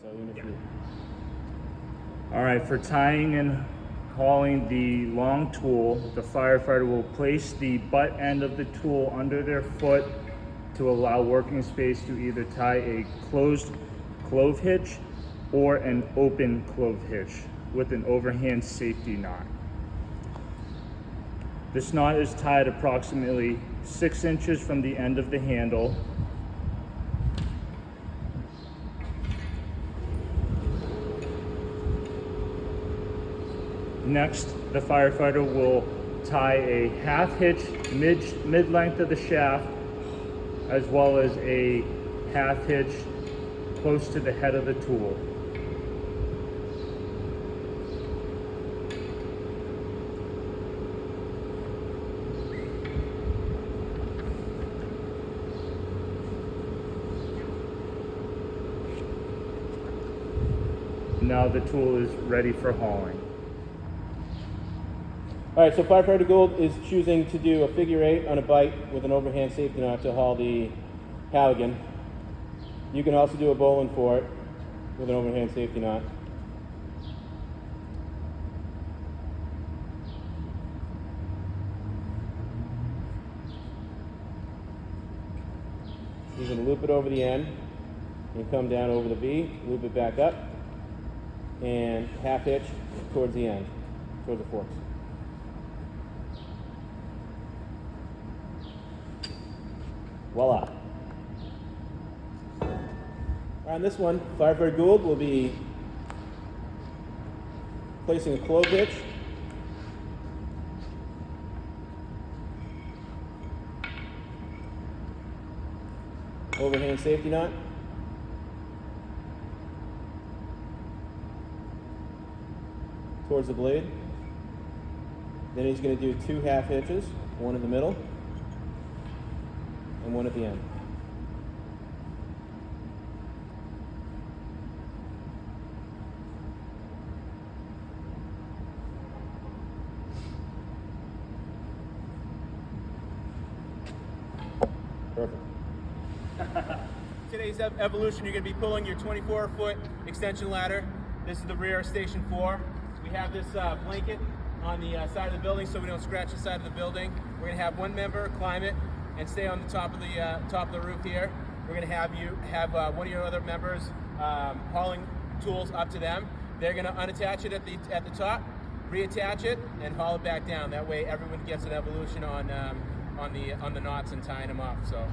So even if you... All right, for tying and hauling the long tool, the firefighter will place the butt end of the tool under their foot to allow working space to either tie a closed clove hitch or an open clove hitch with an overhand safety knot. This knot is tied approximately 6 inches from the end of the handle. Next, the firefighter will tie a half hitch mid-length of the shaft, as well as a half hitch close to the head of the tool. Now the tool is ready for hauling. All right, so Firefighter Gould is choosing to do a figure 8 on a bite with an overhand safety knot to haul the Halligan. You can also do a bowline for it with an overhand safety knot. You can loop it over the end and come down over the V, loop it back up, and half hitch towards the end, towards the forks. Voila. On this one, Firefighter Gould will be placing a clove hitch, overhand safety knot, towards the blade. Then he's going to do 2 half hitches, one in the middle and one at the end. Perfect. Today's evolution, you're going to be pulling your 24-foot extension ladder. This is the rear station 4. We have this blanket on the side of the building so we don't scratch the side of the building. We're going to have one member climb it and stay on the top of the roof here. We're going to have you have one of your other members hauling tools up to them. They're going to unattach it at the top, reattach it, and haul it back down. That way, everyone gets an evolution on the knots and tying them off. So